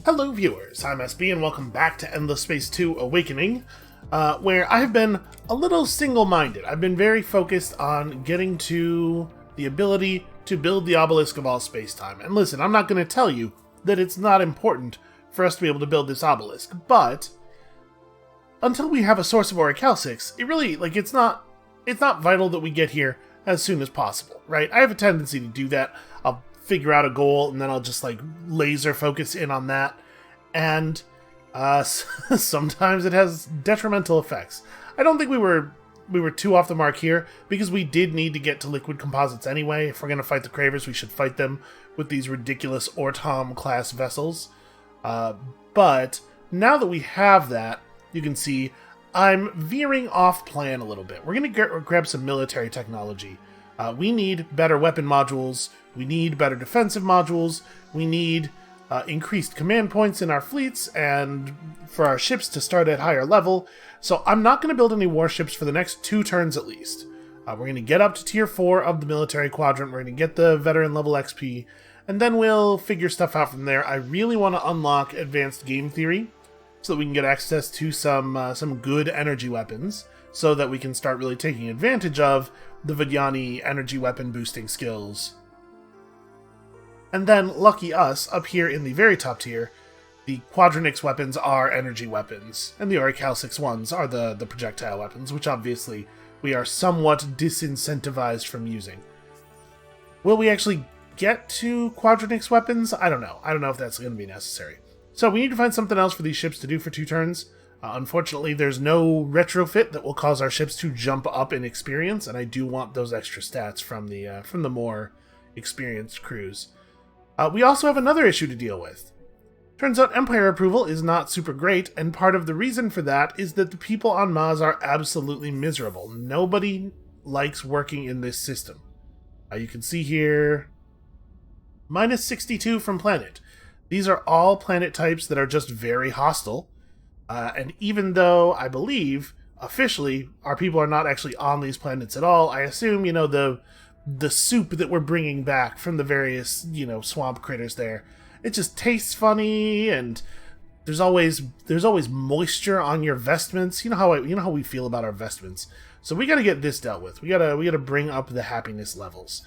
Hello viewers, I'm SB and welcome back to Endless Space 2 Awakening, where I have been a little single-minded. I've been very focused on getting to the ability to build the obelisk of all space-time. And listen, I'm not going to tell you that it's not important for us to be able to build this obelisk, but until we have a source of Orichalcix, it really, it's not vital that we get here as soon as possible, right? I have a tendency to do that. I'll figure out a goal, and then I'll just laser focus in on that, and sometimes it has detrimental effects. I don't think we were too off the mark here, because we did need to get to liquid composites anyway. If we're going to fight the Cravers, we should fight them with these ridiculous Ortom class vessels. But now that we have that, you can see I'm veering off plan a little bit. We're going to grab some military technology. We need better weapon modules, we need better defensive modules, we need increased command points in our fleets, and for our ships to start at higher level. So I'm not going to build any warships for the next 2 turns at least. We're going to get up to tier 4 of the military quadrant, we're going to get the veteran level XP, and then we'll figure stuff out from there. I really want to unlock advanced game theory, so that we can get access to some good energy weapons, so that we can start really taking advantage of the Vidyani energy weapon boosting skills. And then, lucky us, up here in the very top tier, the Quadranix weapons are energy weapons, and the Orichalcix ones are the projectile weapons, which obviously we are somewhat disincentivized from using. Will we actually get to Quadranix weapons? I don't know. I don't know if that's going to be necessary. So we need to find something else for these ships to do for 2 turns. Unfortunately, there's no retrofit that will cause our ships to jump up in experience, and I do want those extra stats from the more experienced crews. We also have another issue to deal with. Turns out Empire approval is not super great, and part of the reason for that is that the people on Maz are absolutely miserable. Nobody likes working in this system. You can see here, minus 62 from planet. These are all planet types that are just very hostile. And even though I believe, officially, our people are not actually on these planets at all, I assume, the soup that we're bringing back from the various, swamp critters there, it just tastes funny, and there's always moisture on your vestments. You know how we feel about our vestments. So we gotta get this dealt with. We gotta bring up the happiness levels.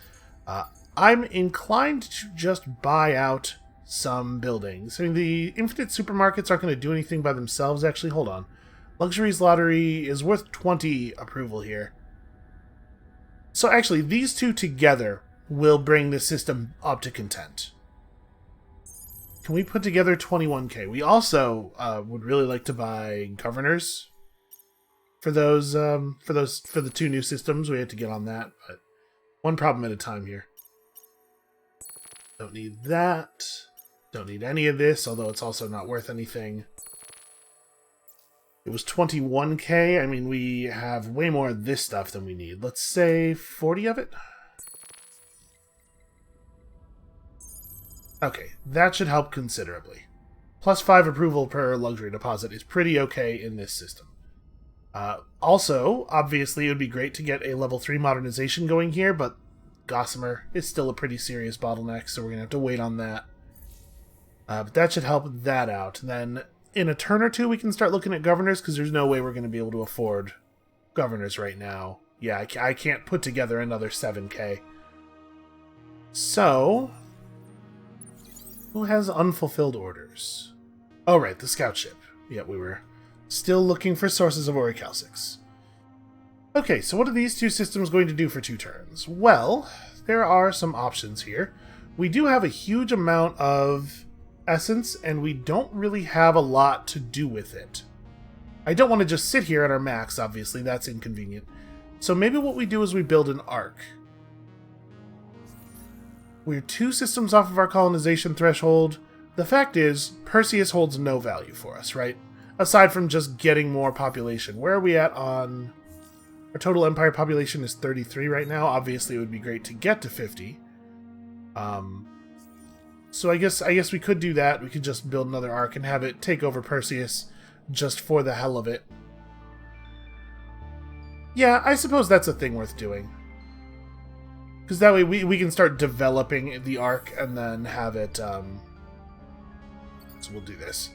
I'm inclined to just buy out some buildings. I mean, the infinite supermarkets aren't going to do anything by themselves, actually. Hold on. Luxuries Lottery is worth 20 approval here. So actually, these 2 together will bring the system up to content. Can we put together 21k? We also would really like to buy governors for those for the 2 new systems. We had to get on that, but one problem at a time here. Don't need that. Don't need any of this, although it's also not worth anything. It was 21k. I mean, we have way more of this stuff than we need. Let's say 40 of it. Okay, that should help considerably. Plus 5 approval per luxury deposit is pretty okay in this system. Also, obviously, it would be great to get a level 3 modernization going here, but Gossamer is still a pretty serious bottleneck, so we're going to have to wait on that. But that should help that out. Then, in a turn or 2, we can start looking at governors, because there's no way we're going to be able to afford governors right now. Yeah, I can't put together another 7k. So, who has unfulfilled orders? Oh, right, the scout ship. Yeah, we were still looking for sources of Orichalcix. Okay, so what are these 2 systems going to do for 2 turns? Well, there are some options here. We do have a huge amount of essence, and we don't really have a lot to do with it. I don't want to just sit here at our max, obviously, that's inconvenient. So maybe what we do is we build an arc. We're 2 systems off of our colonization threshold. The fact is, Perseus holds no value for us, right? Aside from just getting more population. Where are we at on... Our total Empire population is 33 right now. Obviously, it would be great to get to 50. So I guess we could do that. We could just build another arc and have it take over Perseus just for the hell of it. Yeah, I suppose that's a thing worth doing. Because that way we can start developing the arc and then have it... So So we'll do this.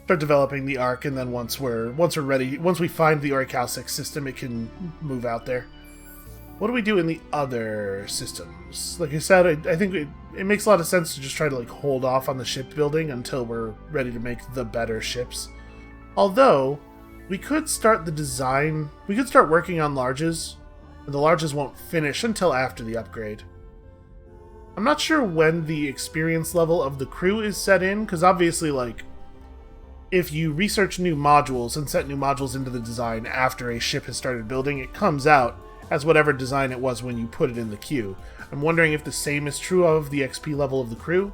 Start developing the Ark, and then once we're ready, once we find the Orichalcix system, it can move out there. What do we do in the other systems? Like I said, I think it makes a lot of sense to just try to like hold off on the ship building until we're ready to make the better ships. Although, we could start the design, we could start working on larges, and the larges won't finish until after the upgrade. I'm not sure when the experience level of the crew is set in, because obviously, like, if you research new modules and set new modules into the design after a ship has started building, it comes out as whatever design it was when you put it in the queue. I'm wondering if the same is true of the XP level of the crew.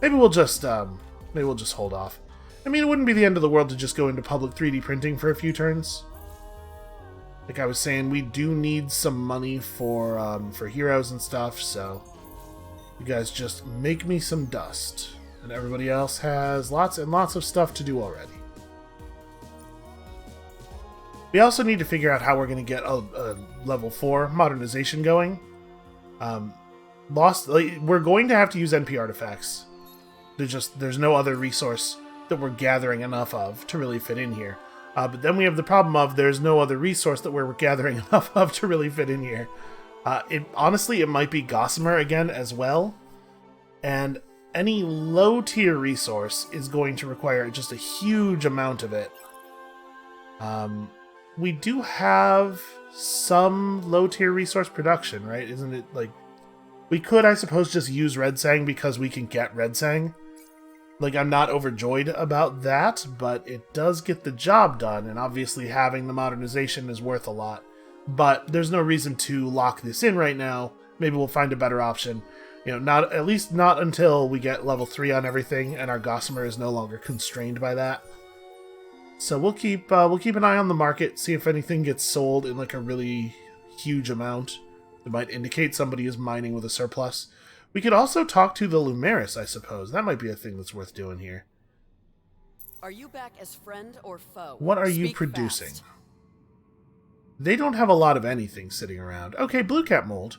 Maybe we'll just hold off. I mean, it wouldn't be the end of the world to just go into public 3D printing for a few turns. Like I was saying, we do need some money for heroes and stuff, so you guys just make me some dust. And everybody else has lots and lots of stuff to do already. We also need to figure out how we're going to get a level 4 modernization going. We're going to have to use NP artifacts. There's no other resource that we're gathering enough of to really fit in here. But then we have the problem of there's no other resource that we're gathering enough of to really fit in here. Honestly, it might be Gossamer again as well. And any low-tier resource is going to require just a huge amount of it. We do have some low-tier resource production, right? Isn't it, like... We could, I suppose, just use Red Sang because we can get Red Sang. Like, I'm not overjoyed about that, but it does get the job done, and obviously having the modernization is worth a lot. But there's no reason to lock this in right now. Maybe we'll find a better option. You know, at least not until we get level 3 on everything, and our Gossamer is no longer constrained by that. So we'll keep an eye on the market, see if anything gets sold in like a really huge amount that might indicate somebody is mining with a surplus. We could also talk to the Lumeris, I suppose. That might be a thing that's worth doing here. Are you back as friend or foe? What are you producing? Fast. They don't have a lot of anything sitting around. Okay, Blue Cap Mold.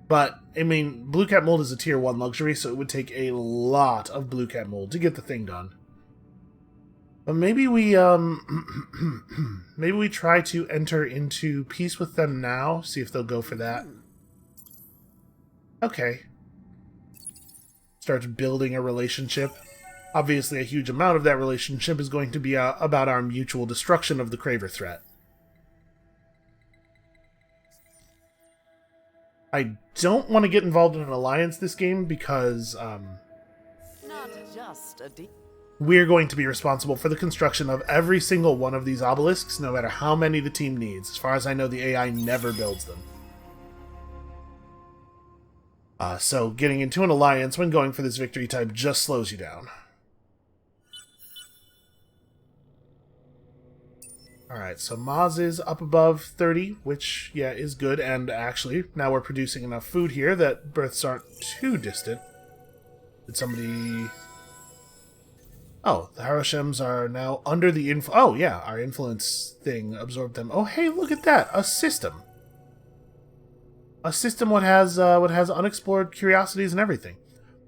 But, I mean, Blue Cap Mold is a tier 1 luxury, so it would take a lot of Blue Cap Mold to get the thing done. But maybe we, maybe we try to enter into peace with them now, see if they'll go for that. Okay. Start building a relationship. Obviously, a huge amount of that relationship is going to be about our mutual destruction of the Craver threat. I don't want to get involved in an alliance this game because not just a we're going to be responsible for the construction of every single one of these obelisks, no matter how many the team needs. As far as I know, the AI never builds them. So getting into an alliance when going for this victory type just slows you down. Alright, so Maz is up above 30, which, yeah, is good, and actually, now we're producing enough food here that births aren't too distant. Did somebody... Oh, the Haroshems are now under the oh yeah, our influence thing absorbed them. Oh hey, look at that! A system! A system what has unexplored curiosities and everything.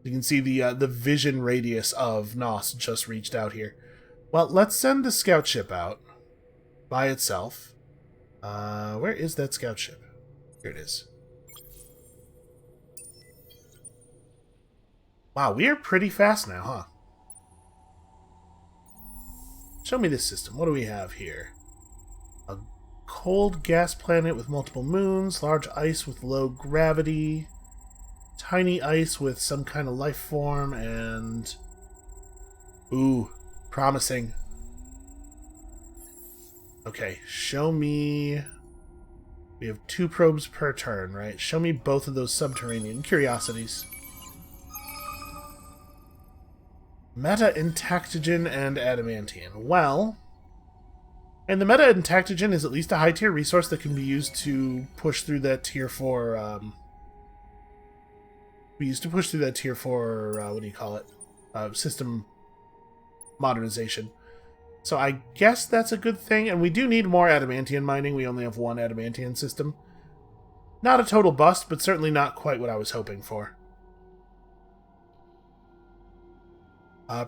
You can see the vision radius of Nos just reached out here. Well, let's send the scout ship out. By itself. Where is that scout ship? Here it is. Wow, we are pretty fast now, huh? Show me this system. What do we have here? A cold gas planet with multiple moons, large ice with low gravity, tiny ice with some kind of life form, and... Ooh, promising. Okay, show me... We have 2 probes per turn, right? Show me both of those subterranean curiosities. Meta Intactogen and Adamantian. Well... And the Meta Intactogen is at least a high tier resource that can be used to push through that tier 4, we used to push through that tier 4, what do you call it? System modernization. So I guess that's a good thing, and we do need more Adamantian mining. We only have 1 Adamantian system. Not a total bust, but certainly not quite what I was hoping for.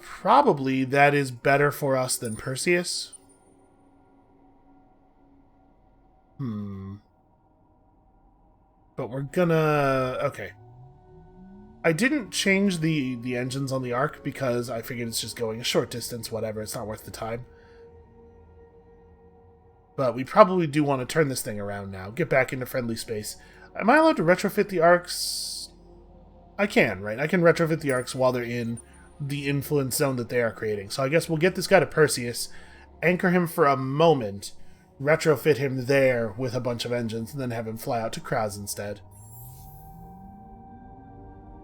Probably that is better for us than Perseus. But we're gonna... Okay. I didn't change the engines on the Ark because I figured it's just going a short distance, whatever, it's not worth the time. But we probably do want to turn this thing around now, get back into friendly space. Am I allowed to retrofit the Arks? I can, right? I can retrofit the Arks while they're in the influence zone that they are creating. So I guess we'll get this guy to Perseus, anchor him for a moment, retrofit him there with a bunch of engines, and then have him fly out to Kraz instead.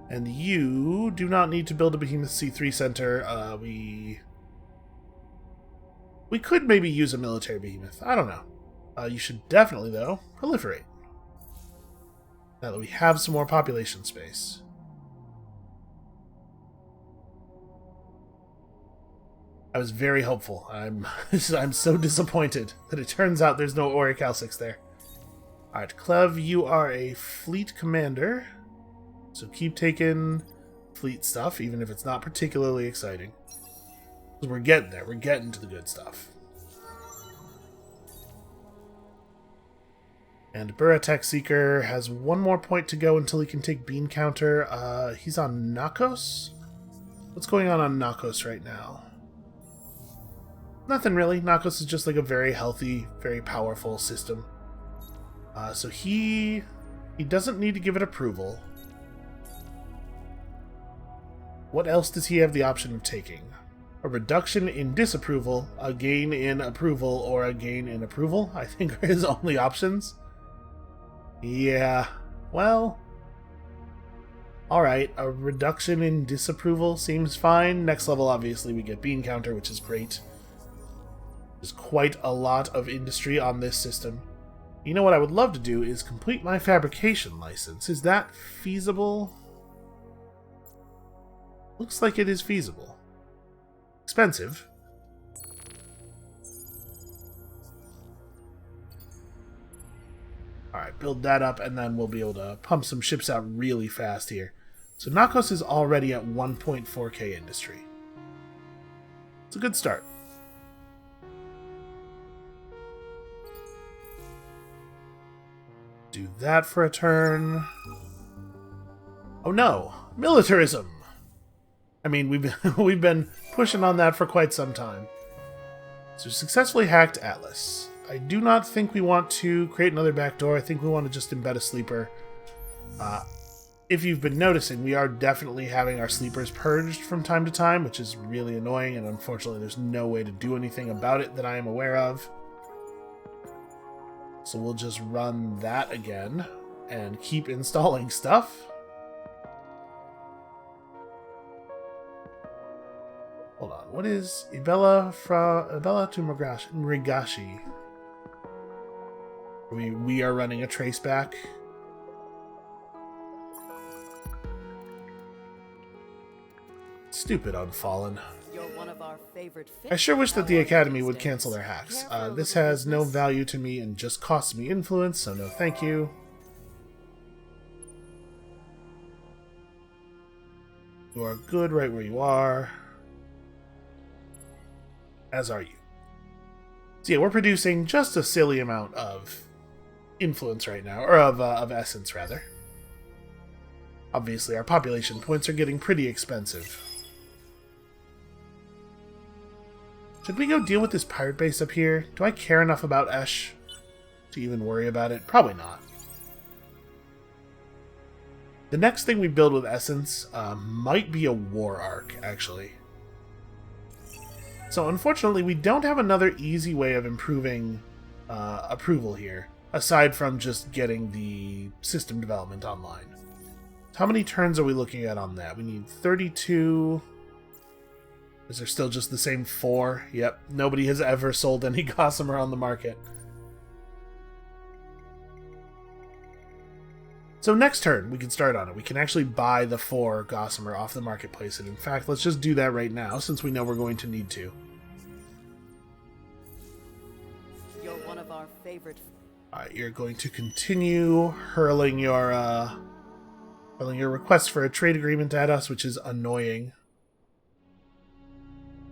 And you do not need to build a Behemoth C3 center. We could maybe use a military Behemoth. I don't know. You should definitely, though, proliferate. Now that we have some more population space. I was very hopeful. I'm so disappointed that it turns out there's no Orichalcix there. Alright, Clev, you are a fleet commander. So keep taking fleet stuff, even if it's not particularly exciting. Because we're getting there. We're getting to the good stuff. And Buratek Seeker has one more point to go until he can take Bean Counter. He's on Nakos? What's going on Nakos right now? Nothing really. Nakos is just like a very healthy, very powerful system. So he doesn't need to give it approval. What else does he have the option of taking? A reduction in disapproval, a gain in approval, or a gain in approval, I think are his only options. Yeah, well... Alright, a reduction in disapproval seems fine. Next level, obviously, we get Bean Counter, which is great. There's quite a lot of industry on this system. You know what I would love to do is complete my fabrication license. Is that feasible? Looks like it is feasible. Expensive. Alright, build that up, and then we'll be able to pump some ships out really fast here. So Nakos is already at 1.4k industry. It's a good start. Do that for a turn. Oh no! Militarism! I mean, we've been pushing on that for quite some time. So successfully hacked Atlas. I do not think we want to create another backdoor. I think we want to just embed a sleeper. If you've been noticing, we are definitely having our sleepers purged from time to time, which is really annoying, and unfortunately there's no way to do anything about it that I am aware of. So we'll just run that again and keep installing stuff. Hold on, what is Ibella to Mrigashi? We are running a trace back. Stupid Unfallen. You're one of our favorite I sure wish that the Academy would cancel their hacks. This has no value to me and just costs me influence, so no thank you. You are good right where you are. As are you. So yeah, we're producing just a silly amount of influence right now, or of essence, rather. Obviously, our population points are getting pretty expensive. Should we go deal with this pirate base up here? Do I care enough about Esh to even worry about it? Probably not. The next thing we build with Essence might be a War Arc, actually. So unfortunately, we don't have another easy way of improving approval here, aside from just getting the system development online. How many turns are we looking at on that? We need 32... Is there still just the same 4? Yep, nobody has ever sold any Gossamer on the market. So next turn, we can start on it. We can actually buy the 4 Gossamer off the marketplace, and in fact, let's just do that right now, since we know we're going to need to. You're one of our favorite. Alright, you're going to continue hurling your request for a trade agreement at us, which is annoying.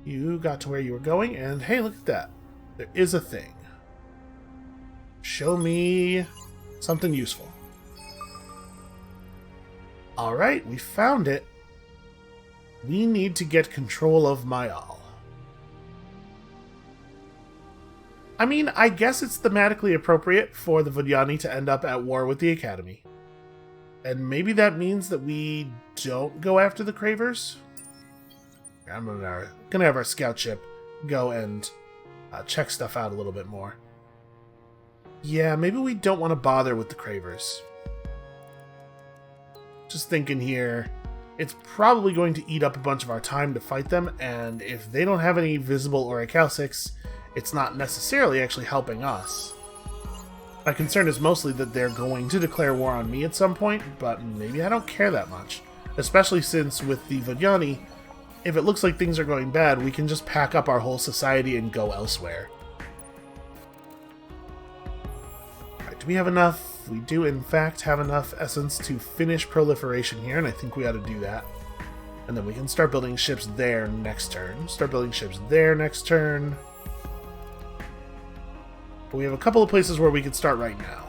You got to where you were going, and hey, look at that. There is a thing. Show me something useful. Alright, we found it. We need to get control of Mayal. I mean, I guess it's thematically appropriate for the Vudyani to end up at war with the Academy. And maybe that means that we don't go after the Cravers? I'm gonna have our scout ship go and check stuff out a little bit more. Yeah, maybe we don't want to bother with the Cravers. Just thinking here, it's probably going to eat up a bunch of our time to fight them, and if they don't have any visible Orichalcics, it's not necessarily actually helping us. My concern is mostly that they're going to declare war on me at some point, but maybe I don't care that much. Especially since with the Vudyani, if it looks like things are going bad, we can just pack up our whole society and go elsewhere. Alright, do we have enough? We do in fact have enough essence to finish proliferation here, and I think we ought to do that. And then we can start building ships there next turn. Start building ships there next turn. But we have a couple of places where we can start right now.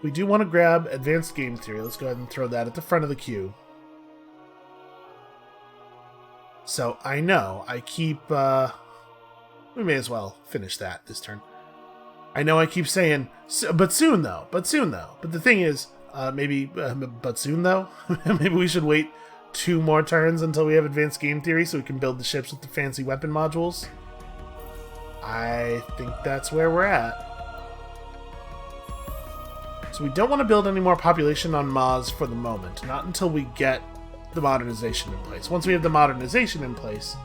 We do want to grab Advanced Game Theory. Let's go ahead and throw that at the front of the queue. So, I know, I keep, we may as well finish that this turn. I know I keep saying, but soon though, but the thing is, but soon though? Maybe we should wait 2 more turns until we have Advanced Game Theory so we can build the ships with the fancy weapon modules. I think that's where we're at. So we don't want to build any more population on Maz for the moment, not until we get the modernization in place. Once we have the modernization in place,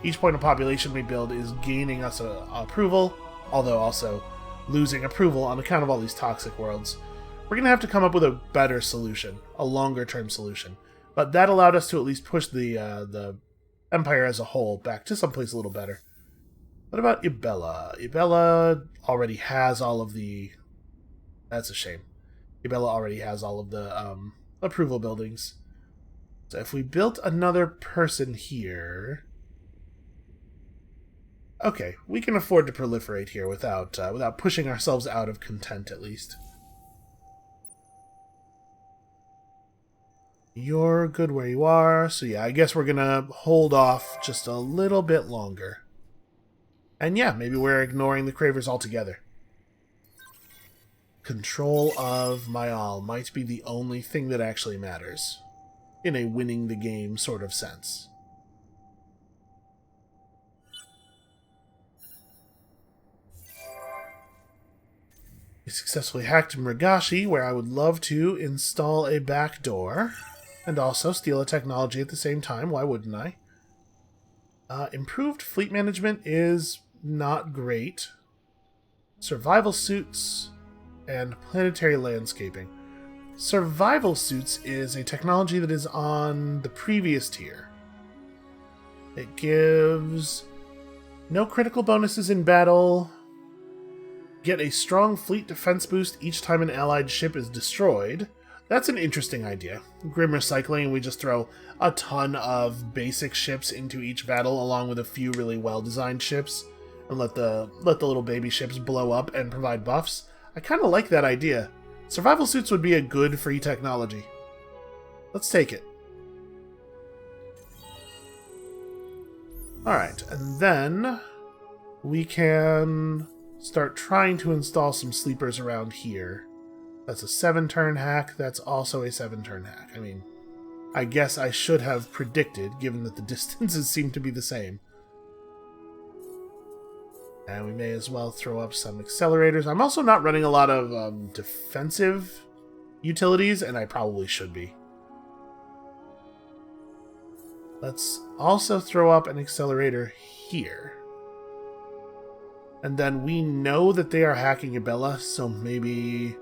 each point of population we build is gaining us approval, although also losing approval on account of all these toxic worlds. We're going to have to come up with a better solution, a longer-term solution. But that allowed us to at least push the Empire as a whole back to someplace a little better. What about Ibella? Ibella already has all of the... That's a shame. Ibella already has all of the approval buildings. So if we built another person here... Okay, we can afford to proliferate here without pushing ourselves out of content, at least. You're good where you are, so yeah, I guess we're gonna hold off just a little bit longer. And yeah, maybe we're ignoring the Cravers altogether. Control of Mayal might be the only thing that actually matters, in a winning the game sort of sense. We successfully hacked Mrigashi, where I would love to install a backdoor, and also steal a technology at the same time. Why wouldn't I? Improved fleet management is not great. Survival suits and planetary landscaping. Survival suits is a technology that is on the previous tier. It gives no critical bonuses in battle. Get a strong fleet defense boost each time an allied ship is destroyed. That's an interesting idea. Grim recycling, we just throw a ton of basic ships into each battle along with a few really well-designed ships and let the little baby ships blow up and provide buffs. I kind of like that idea. Survival suits would be a good free technology. Let's take it. Alright, and then we can start trying to install some sleepers around here. That's a 7-turn hack. That's also a 7-turn hack. I mean, I guess I should have predicted, given that the distances seem to be the same. And we may as well throw up some accelerators. I'm also not running a lot of defensive utilities, and I probably should be. Let's also throw up an accelerator here. And then we know that they are hacking Ibella, so maybe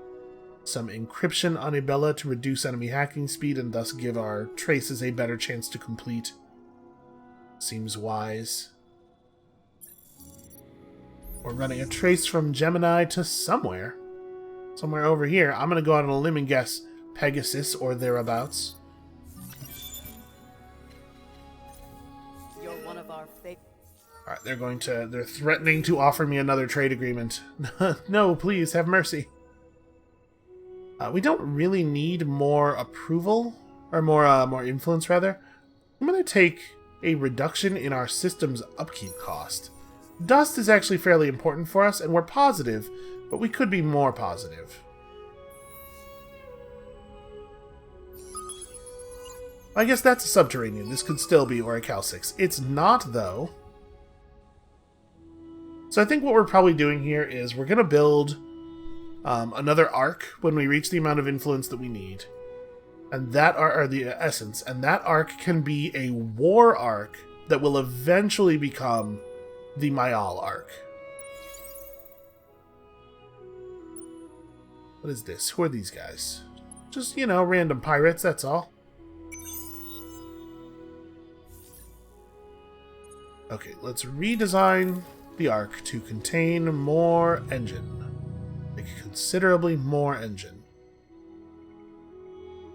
some encryption on Ibella to reduce enemy hacking speed and thus give our traces a better chance to complete. Seems wise. We're running a trace from Gemini to somewhere. Somewhere over here. I'm going to go out on a limb and guess Pegasus or thereabouts. one of our Alright, they're threatening to offer me another trade agreement. No, please, have mercy. We don't really need more approval, or more influence, rather. I'm going to take a reduction in our system's upkeep cost. Dust is actually fairly important for us, and we're positive, but we could be more positive. I guess that's a subterranean. This could still be Orichalcix. It's not, though. So I think what we're probably doing here is we're going to build another arc when we reach the amount of influence that we need. And that are the essence. And that arc can be a war arc that will eventually become the Mayal arc. What is this? Who are these guys? Just, you know, random pirates, that's all. Okay, let's redesign the arc to contain more engine. Like, considerably more engine.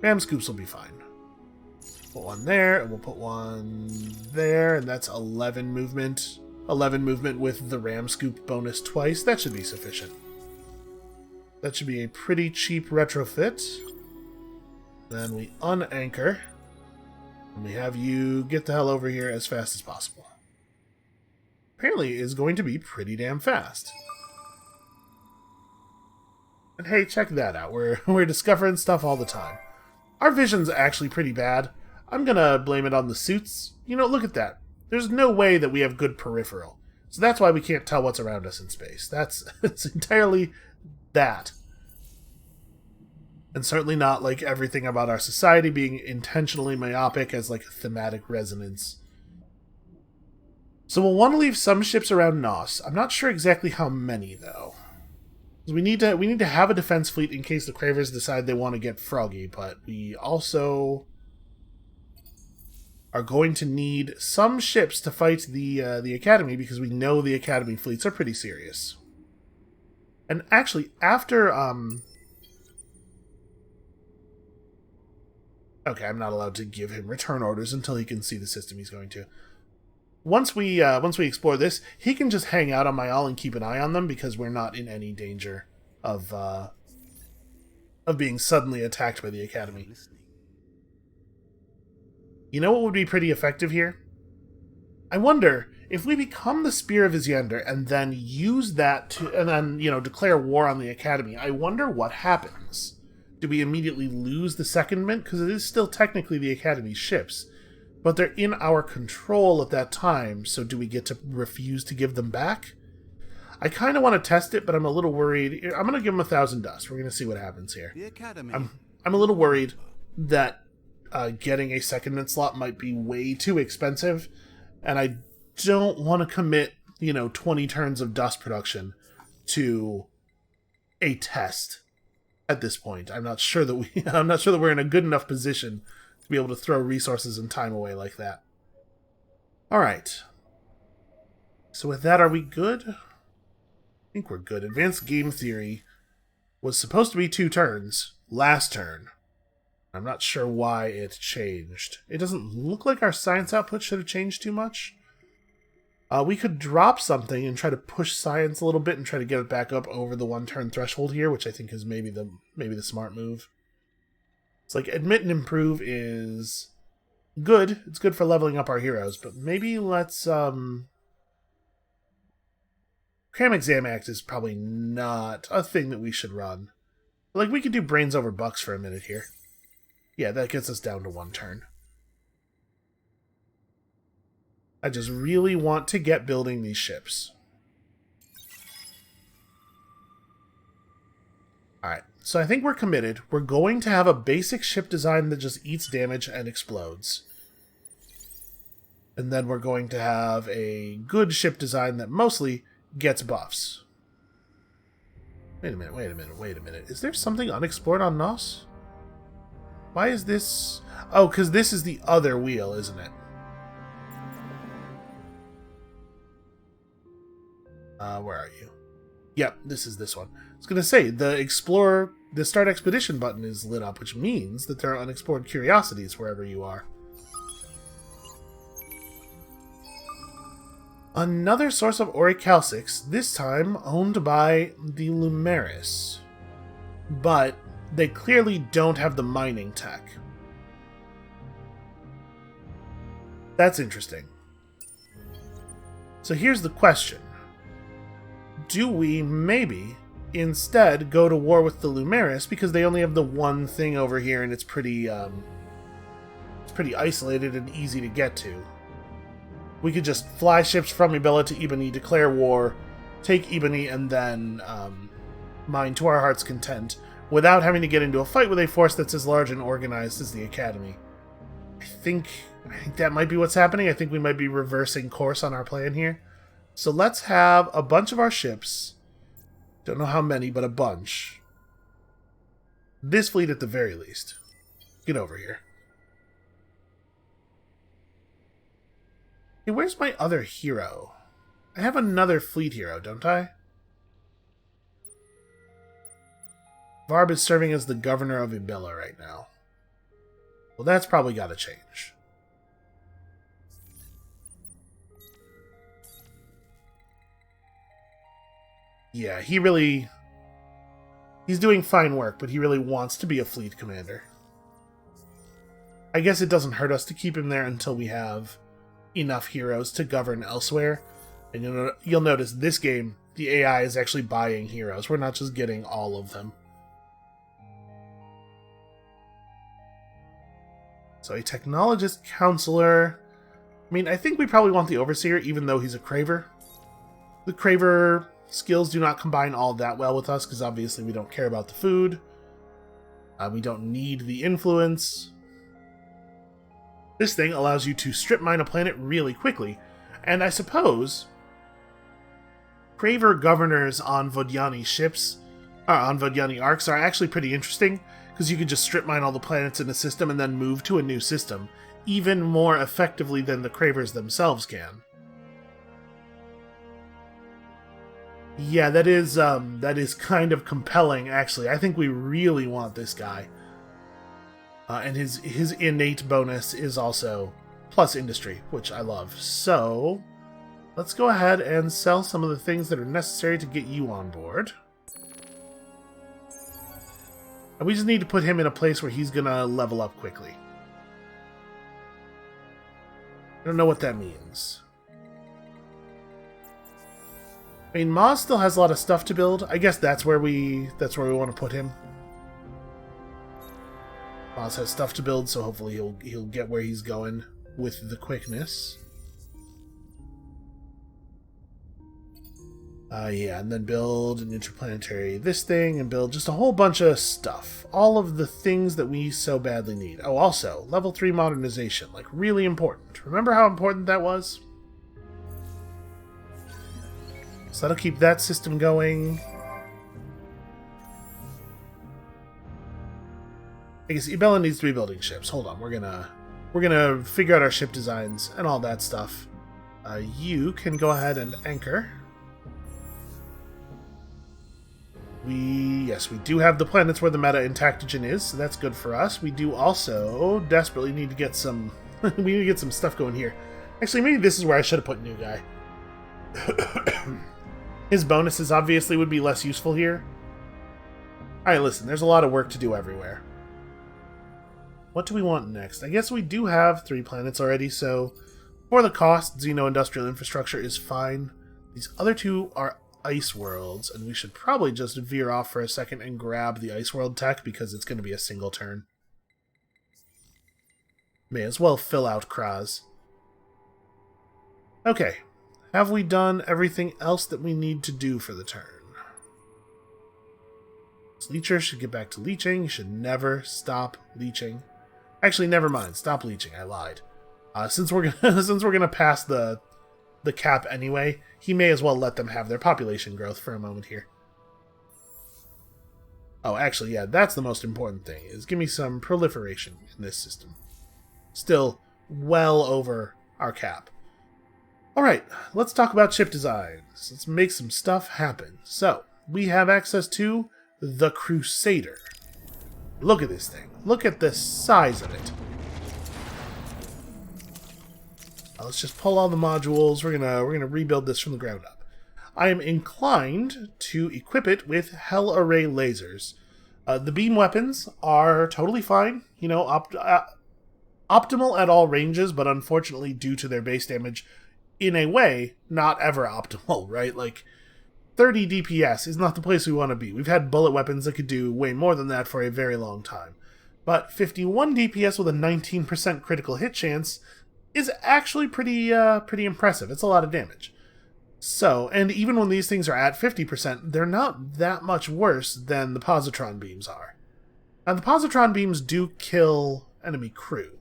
Ram scoops will be fine. Put one there, and we'll put one there, and that's 11 movement. 11 movement with the ram scoop bonus twice. That should be sufficient. That should be a pretty cheap retrofit. Then we unanchor. And we have you get the hell over here as fast as possible. Apparently is going to be pretty damn fast. And hey, check that out. We're discovering stuff all the time. Our vision's actually pretty bad. I'm gonna blame it on the suits. You know, look at that. There's no way that we have good peripheral. So that's why we can't tell what's around us in space. It's entirely that. And certainly not like everything about our society being intentionally myopic as like a thematic resonance. So we'll want to leave some ships around Nos. I'm not sure exactly how many, though. We need to have a defense fleet in case the Cravers decide they want to get froggy, but we also are going to need some ships to fight the Academy, because we know the Academy fleets are pretty serious. And actually, after okay, I'm not allowed to give him return orders until he can see the system he's going to. Once we explore this, he can just hang out on Mayal and keep an eye on them, because we're not in any danger of being suddenly attacked by the Academy. You know what would be pretty effective here? I wonder if we become the Spear of Isildur and then use that to declare war on the Academy. I wonder what happens. Do we immediately lose the secondment? Because it is still technically the Academy's ships. But they're in our control at that time, so do we get to refuse to give them back? I kind of want to test it, but I'm a little worried. I'm going to give them 1,000 dust. We're going to see what happens here. The Academy. I'm a little worried that getting a secondment slot might be way too expensive, and I don't want to commit, 20 turns of dust production to a test at this point. I'm not sure that we're in a good enough position to be able to throw resources and time away like that. Alright. So with that, are we good? I think we're good. Advanced Game Theory was supposed to be 2 turns last turn. I'm not sure why it changed. It doesn't look like our science output should have changed too much. We could drop something and try to push science a little bit and try to get it back up over the 1-turn threshold here, which I think is maybe the smart move. It's like admit and improve is good. It's good for leveling up our heroes, but maybe let's Cram Exam Act is probably not a thing that we should run. Like, we could do Brains over Bucks for a minute here. Yeah, that gets us down to 1 turn. I just really want to get building these ships. Alright, so I think we're committed. We're going to have a basic ship design that just eats damage and explodes. And then we're going to have a good ship design that mostly gets buffs. Wait a minute. Is there something unexplored on Nos? Why is this... Oh, because this is the other wheel, isn't it? Where are you? Yep, this is this one. I was going to say, the Start Expedition button is lit up, which means that there are unexplored curiosities wherever you are. Another source of orichalcics, this time owned by the Lumeris. But they clearly don't have the mining tech. That's interesting. So here's the question. Do we maybe instead go to war with the Lumeris because they only have the one thing over here and it's pretty isolated and easy to get to? We could just fly ships from Ibella to Ebony, declare war, take Ebony, and then mine to our heart's content, without having to get into a fight with a force that's as large and organized as the Academy. I think that might be what's happening. I think we might be reversing course on our plan here. So let's have a bunch of our ships. Don't know how many, but a bunch. This fleet at the very least. Get over here. Hey, where's my other hero? I have another fleet hero, don't I? Varb is serving as the governor of Ibella right now. Well, that's probably got to change. Yeah, he's doing fine work, but he really wants to be a fleet commander. I guess it doesn't hurt us to keep him there until we have enough heroes to govern elsewhere. And you'll notice this game, the AI is actually buying heroes. We're not just getting all of them. So a technologist counselor. I mean, I think we probably want the overseer, even though he's a craver. The craver skills do not combine all that well with us, because obviously we don't care about the food. We don't need the influence. This thing allows you to strip mine a planet really quickly. And I suppose craver governors on Vodyani ships, on Vodyani arcs, are actually pretty interesting, because you could just strip mine all the planets in a system and then move to a new system, even more effectively than the cravers themselves can. Yeah, that is kind of compelling, actually. I think we really want this guy. And his innate bonus is also plus industry, which I love. So, let's go ahead and sell some of the things that are necessary to get you on board. And we just need to put him in a place where he's gonna level up quickly. I don't know what that means. I mean, Maz still has a lot of stuff to build. I guess that's where we want to put him. Maz has stuff to build, so hopefully he'll get where he's going with the quickness. Yeah, and then build an interplanetary this thing, and build just a whole bunch of stuff. All of the things that we so badly need. Oh, also, level 3 modernization. Like, really important. Remember how important that was? So that'll keep that system going. I guess Ibella needs to be building ships. Hold on, we're gonna figure out our ship designs and all that stuff. You can go ahead and anchor. Yes, we do have the planets where the meta intactogen is, so that's good for us. We do also desperately need to get some we need to get some stuff going here. Actually, maybe this is where I should have put new guy. His bonuses obviously would be less useful here. Alright, listen, there's a lot of work to do everywhere. What do we want next? I guess we do have 3 planets already, so for the cost, Xeno-industrial infrastructure is fine. These other 2 are ice worlds, and we should probably just veer off for a second and grab the ice world tech, because it's going to be a single turn. May as well fill out Kraz. Okay. Have we done everything else that we need to do for the turn? This leecher should get back to leeching. You should never stop leeching. Actually, never mind. Stop leeching. I lied. Since we're gonna pass the cap anyway, he may as well let them have their population growth for a moment here. Oh, actually, yeah, that's the most important thing, is give me some proliferation in this system. Still well over our cap. Alright, let's talk about ship designs. Let's make some stuff happen. So, we have access to the Crusader. Look at this thing. Look at the size of it. Let's just pull all the modules. We're gonna rebuild this from the ground up. I am inclined to equip it with Hell Array lasers. The beam weapons are totally fine, you know, optimal at all ranges, but unfortunately, due to their base damage, in a way, not ever optimal, right? Like, 30 DPS is not the place we want to be. We've had bullet weapons that could do way more than that for a very long time. But 51 DPS with a 19% critical hit chance is actually pretty impressive. It's a lot of damage. So, and even when these things are at 50%, they're not that much worse than the positron beams are. Now, the positron beams do kill enemy crew.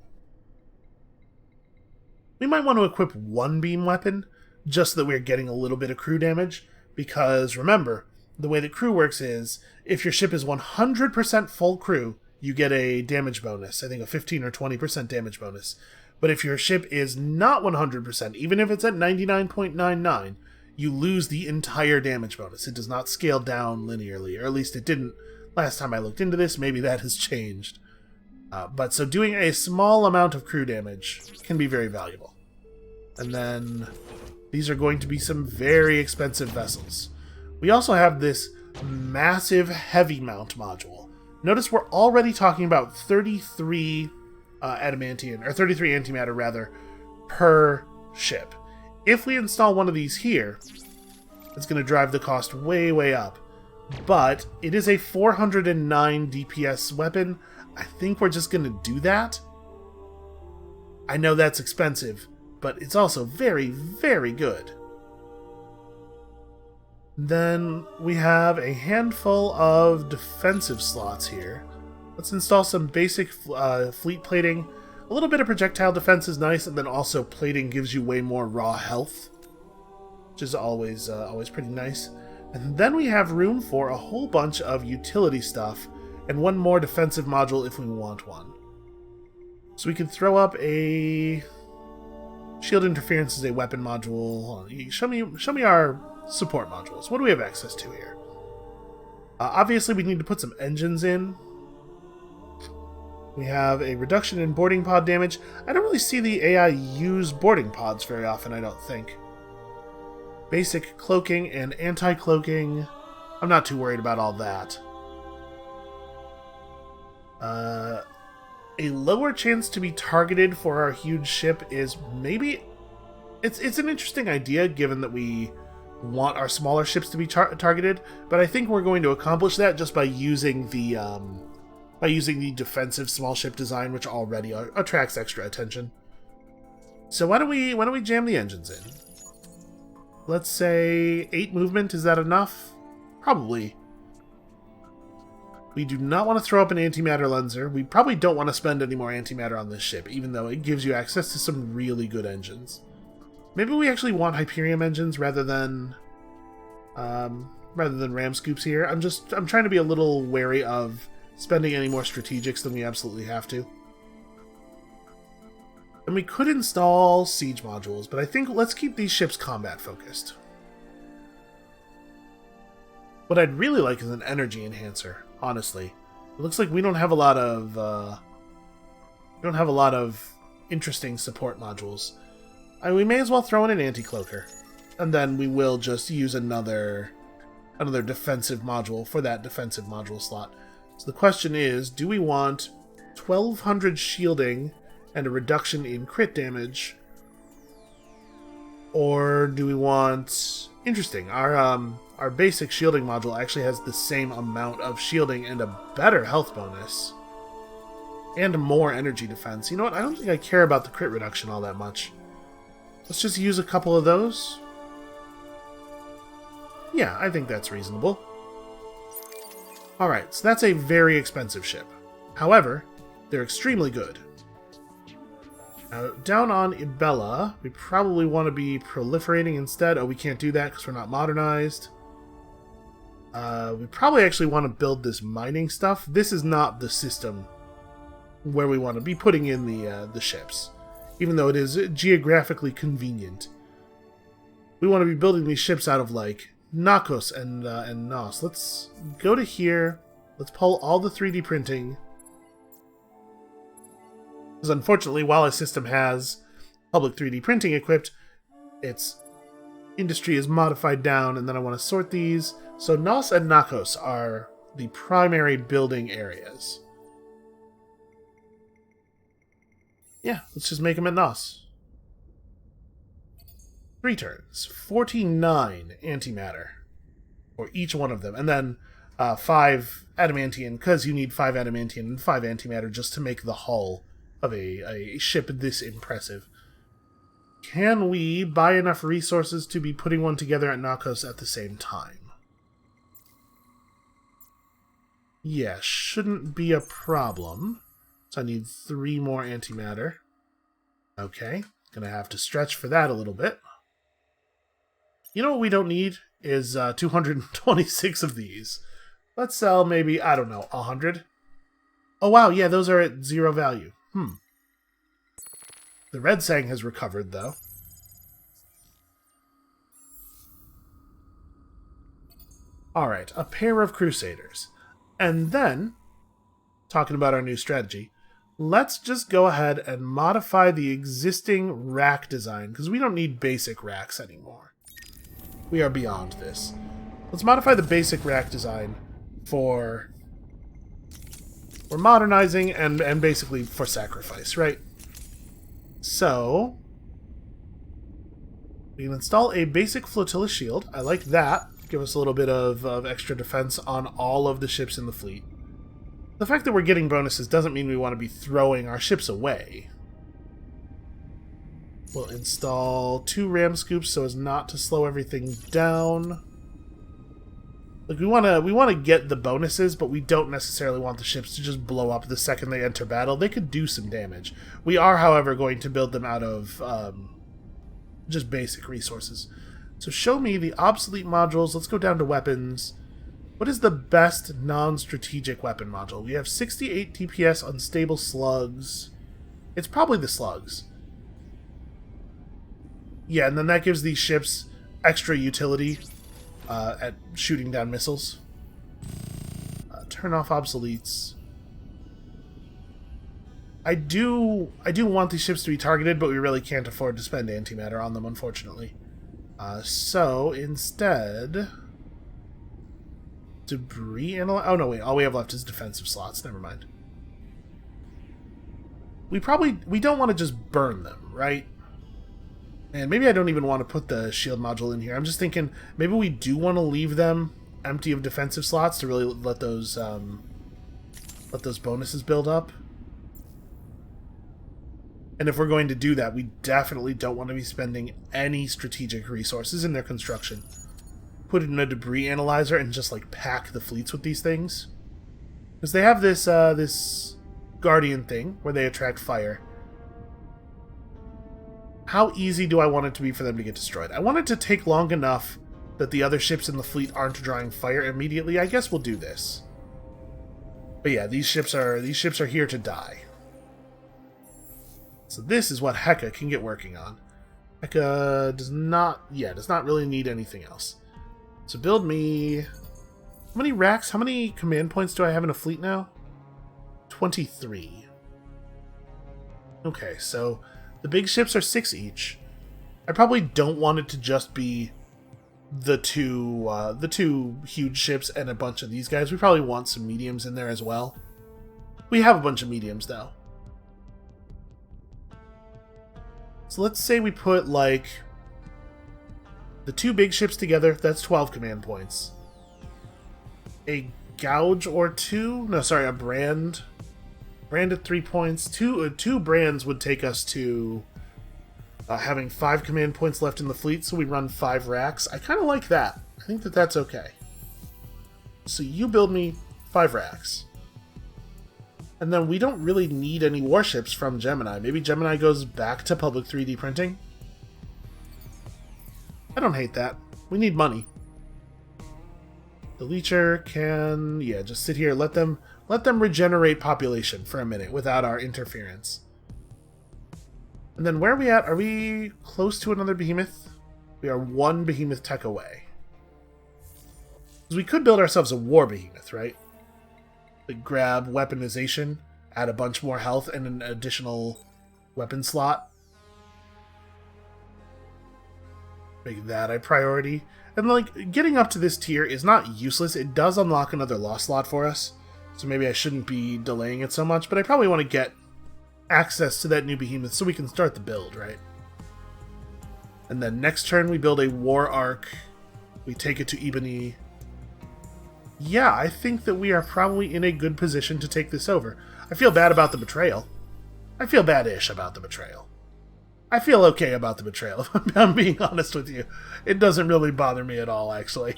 We might want to equip one beam weapon, just so that we're getting a little bit of crew damage, because remember, the way that crew works is, if your ship is 100% full crew, you get a damage bonus, I think a 15 or 20% damage bonus. But if your ship is not 100%, even if it's at 99.99, you lose the entire damage bonus. It does not scale down linearly, or at least it didn't last time I looked into this. Maybe that has changed. But so doing a small amount of crew damage can be very valuable. And then these are going to be some very expensive vessels. We also have this massive heavy mount module. Notice we're already talking about 33 adamantium, or 33 antimatter rather, per ship. If we install one of these here, it's going to drive the cost way, way up. But it is a 409 DPS weapon. I think we're just going to do that. I know that's expensive, but it's also very, very good. Then we have a handful of defensive slots here. Let's install some basic fleet plating. A little bit of projectile defense is nice, and then also plating gives you way more raw health, which is always pretty nice. And then we have room for a whole bunch of utility stuff, and one more defensive module if we want one. So we could throw up a shield interference as a weapon module. Show me our support modules. What do we have access to here? Obviously, we need to put some engines in. We have a reduction in boarding pod damage. I don't really see the AI use boarding pods very often, I don't think. Basic cloaking and anti-cloaking. I'm not too worried about all that. A lower chance to be targeted for our huge ship is maybe... It's an interesting idea, given that we want our smaller ships to be targeted, but I think we're going to accomplish that just by using the defensive small ship design, which already attracts extra attention. So why don't we jam the engines in? Let's say 8 movement. Is that enough? Probably. We do not want to throw up an antimatter lenser. We probably don't want to spend any more antimatter on this ship, even though it gives you access to some really good engines. Maybe we actually want Hyperium engines rather than ram scoops here. I'm trying to be a little wary of spending any more strategics than we absolutely have to. And we could install siege modules, but I think let's keep these ships combat focused. What I'd really like is an energy enhancer, honestly. It looks like we don't have a lot of interesting support modules. We may as well throw in an anti-cloaker, and then we will just use another defensive module for that defensive module slot. So the question is, do we want 1200 shielding and a reduction in crit damage, or do we want... Interesting, our basic shielding module actually has the same amount of shielding and a better health bonus, and more energy defense. You know what, I don't think I care about the crit reduction all that much. Let's just use a couple of those. Yeah, I think that's reasonable. Alright, so that's a very expensive ship. However, they're extremely good. Now, down on Ibella, we probably want to be proliferating instead. Oh, we can't do that because we're not modernized. We probably actually want to build this mining stuff. This is not the system where we want to be putting in the ships, even though it is geographically convenient. We want to be building these ships out of, like, Nakos and Nos. Let's go to here. Let's pull all the 3D printing. Because unfortunately, while our system has public 3D printing equipped, its industry is modified down, and then I want to sort these. So Nos and Nakos are the primary building areas. Yeah, let's just make them at Nos. 3 turns. 49 antimatter for each one of them. And then 5 adamantium, because you need 5 adamantium and 5 antimatter just to make the hull of a ship this impressive. Can we buy enough resources to be putting one together at Nakos at the same time? Yeah, shouldn't be a problem. So I need 3 more antimatter. Okay, gonna have to stretch for that a little bit. You know what we don't need is 226 of these. Let's sell maybe, I don't know, 100? Oh wow, yeah, those are at 0 value. The red sang has recovered, though. Alright, a pair of crusaders. And then, talking about our new strategy, let's just go ahead and modify the existing rack design, because we don't need basic racks anymore. We are beyond this. Let's modify the basic rack design for modernizing and basically for sacrifice, right? So, we can install a basic flotilla shield. I like that. Give us a little bit of extra defense on all of the ships in the fleet. The fact that we're getting bonuses doesn't mean we want to be throwing our ships away. We'll install 2 ram scoops so as not to slow everything down. Like we want to get the bonuses, but we don't necessarily want the ships to just blow up the second they enter battle. They could do some damage. We are, however, going to build them out of just basic resources. So show me the obsolete modules. Let's go down to weapons. What is the best non-strategic weapon module? We have 68 TPS unstable slugs. It's probably the slugs. Yeah, and then that gives these ships extra utility at shooting down missiles. Turn off obsoletes. I do want these ships to be targeted, but we really can't afford to spend antimatter on them, unfortunately. So instead, debris analyzer. Oh no, wait! All we have left is defensive slots. Never mind. We don't want to just burn them, right? And maybe I don't even want to put the shield module in here. I'm just thinking maybe we do want to leave them empty of defensive slots to really let those bonuses build up. And if we're going to do that, we definitely don't want to be spending any strategic resources in their construction. Put in a debris analyzer and just like pack the fleets with these things. Because they have this this guardian thing where they attract fire. How easy do I want it to be for them to get destroyed? I want it to take long enough that the other ships in the fleet aren't drawing fire immediately. I guess we'll do this. But yeah, these ships are here to die. So this is what Heka can get working on. Heka does not really need anything else. So build me... How many racks? How many command points do I have in a fleet now? 23. Okay, so the big ships are 6 each. I probably don't want it to just be the two huge ships and a bunch of these guys. We probably want some mediums in there as well. We have a bunch of mediums, though. So let's say we put, like, the 2 big ships together. That's 12 command points. A gouge or 2? No, sorry, a brand. Brand at 3 points. Two brands would take us to having 5 command points left in the fleet, so we run 5 racks. I kind of like that. I think that that's okay. So you build me 5 racks. And then we don't really need any warships from Gemini. Maybe Gemini goes back to public 3D printing? I don't hate that. We need money. The Leecher can... yeah, just sit here. Let them regenerate population for a minute without our interference. And then where are we at? Are we close to another behemoth? We are 1 behemoth tech away. Because we could build ourselves a war behemoth, right? Like grab weaponization, add a bunch more health and an additional weapon slot. Make that a priority. And, like, getting up to this tier is not useless. It does unlock another lost slot for us. So maybe I shouldn't be delaying it so much, but I probably want to get access to that new behemoth so we can start the build, right? And then next turn we build a war arc. We take it to Ebony. Yeah, I think that we are probably in a good position to take this over. I feel bad about the betrayal. I feel bad-ish about the betrayal. I feel okay about the betrayal, if I'm being honest with you. It doesn't really bother me at all, actually.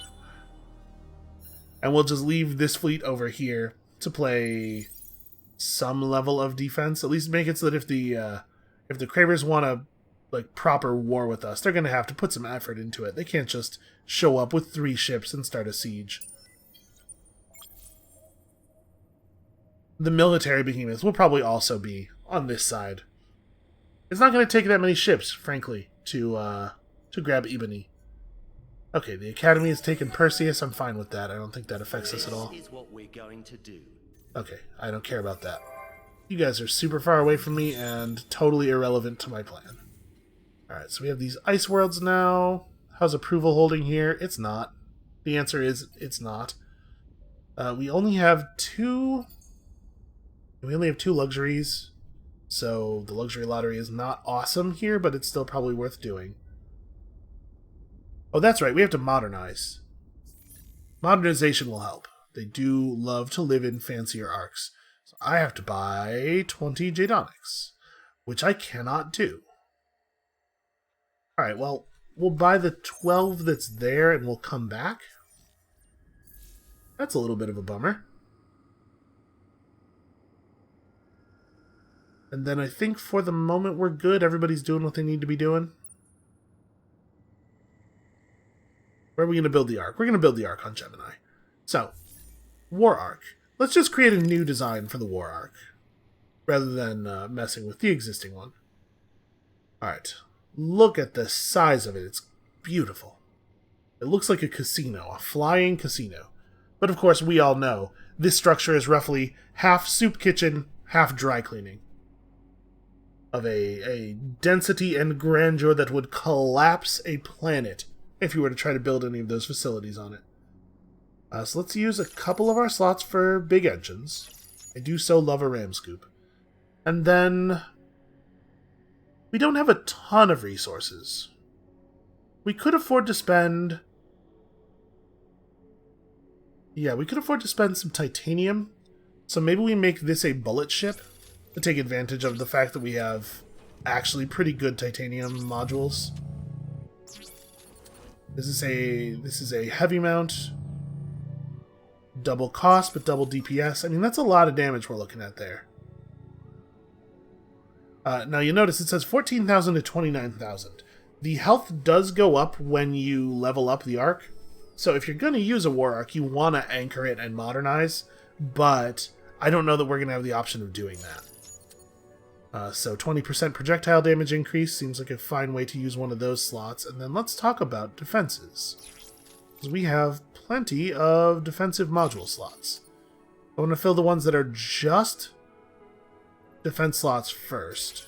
And we'll just leave this fleet over here to play some level of defense. At least make it so that if the Cravers want to, like, proper war with us, they're going to have to put some effort into it. They can't just show up with 3 ships and start a siege. The military behemoths will probably also be on this side. It's not going to take that many ships, frankly, to grab Ebony. Okay, the Academy has taken Perseus. I'm fine with that. I don't think that affects us at all. This is what we're going to do. Okay, I don't care about that. You guys are super far away from me and totally irrelevant to my plan. Alright, so we have these ice worlds now. How's approval holding here? It's not. The answer is it's not. We only have 2... We only have 2 luxuries. So the luxury lottery is not awesome here, but it's still probably worth doing. Oh, that's right. We have to modernize. Modernization will help. They do love to live in fancier arcs. So I have to buy 20 Jadonics, which I cannot do. Alright, well, we'll buy the 12 that's there and we'll come back. That's a little bit of a bummer. And then I think for the moment we're good. Everybody's doing what they need to be doing. Where are we going to build the arc? We're going to build the arc on Gemini. So, War Arc. Let's just create a new design for the War Arc, rather than messing with the existing one. Alright. Look at the size of it. It's beautiful. It looks like a casino, a flying casino. But of course, we all know this structure is roughly half soup kitchen, half dry cleaning. Of a density and grandeur that would collapse a planet if you were to try to build any of those facilities on it. So let's use a couple of our slots for big engines. I do so love a ram scoop. And then we don't have a ton of resources. We could afford to spend... Yeah, we could afford to spend some titanium. So maybe we make this a bullet ship to take advantage of the fact that we have actually pretty good titanium modules. This is a heavy mount. Double cost, but double DPS. I mean, that's a lot of damage we're looking at there. Now, you notice it says 14,000 to 29,000. The health does go up when you level up the arc. So if you're going to use a war arc, you want to anchor it and modernize. But I don't know that we're going to have the option of doing that. So 20% projectile damage increase seems like a fine way to use one of those slots. And then let's talk about defenses. We have plenty of defensive module slots. I want to fill the ones that are just defense slots first.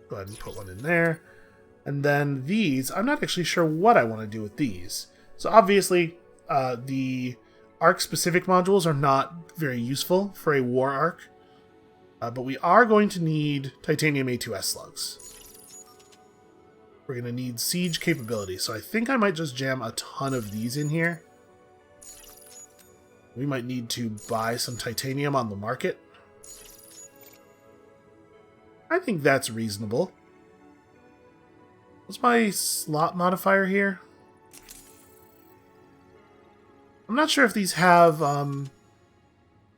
Go ahead and put one in there. And then these, I'm not actually sure what I want to do with these. So obviously, the arc-specific modules are not very useful for a war arc. But we are going to need titanium A2S slugs. We're going to need siege capability, so I think I might just jam a ton of these in here. We might need to buy some titanium on the market. I think that's reasonable. What's my slot modifier here? I'm not sure if these have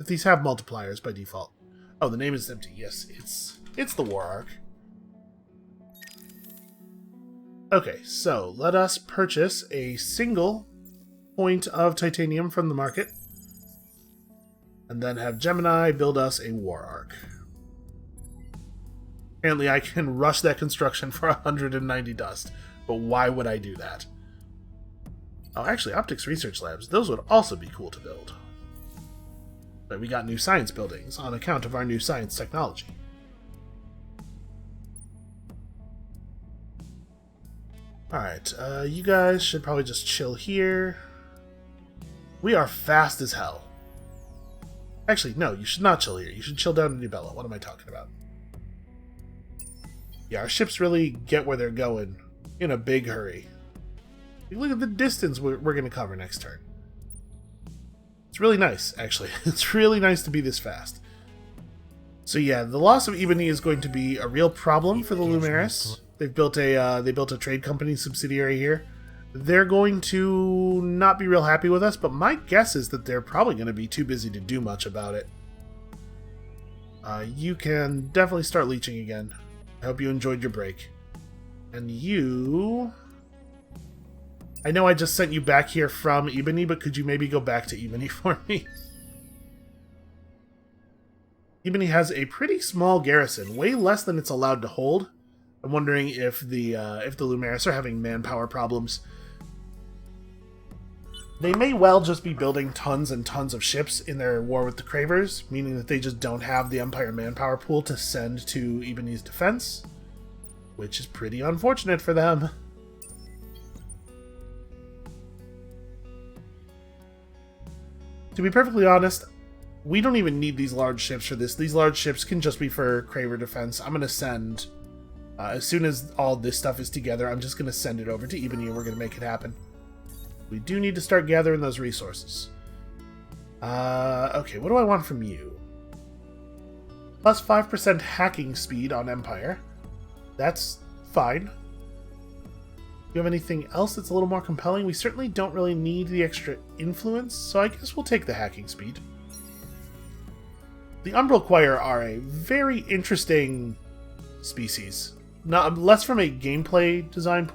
multipliers by default. Oh, the name is empty. Yes, it's the War Arc. Okay, so let us purchase a single point of titanium from the market. And then have Gemini build us a War Arc. Apparently I can rush that construction for 190 dust. But why would I do that? Oh, actually, Optics Research Labs. Those would also be cool to build. But we got new science buildings on account of our new science technology. Alright, you guys should probably just chill here. We are fast as hell. Actually, no, you should not chill here. You should chill down in New Bella. What am I talking about? Yeah, our ships really get where they're going in a big hurry. Look at the distance we're going to cover next turn. It's really nice, actually. It's really nice to be this fast. So yeah, the loss of Ebony is going to be a real problem for the Lumeris. They've built a trade company subsidiary here. They're going to not be real happy with us, but my guess is that they're probably going to be too busy to do much about it. You can definitely start leeching again. I hope you enjoyed your break. And you... I know I just sent you back here from Ebony, but could you maybe go back to Ebony for me? Ebony has a pretty small garrison, way less than it's allowed to hold. I'm wondering if the Lumeris are having manpower problems. They may well just be building tons and tons of ships in their war with the Cravers, meaning that they just don't have the Empire manpower pool to send to Ebony's defense, which is pretty unfortunate for them. To be perfectly honest, we don't even need these large ships for this. These large ships can just be for Craver defense. I'm going to send, as soon as all this stuff is together, I'm just going to send it over to Ebony and we're going to make it happen. We do need to start gathering those resources. Okay, what do I want from you? Plus 5% hacking speed on Empire. That's fine. Do you have anything else that's a little more compelling? We certainly don't really need the extra influence, so I guess we'll take the hacking speed. The Umbral Choir are a very interesting species. Not less from a gameplay design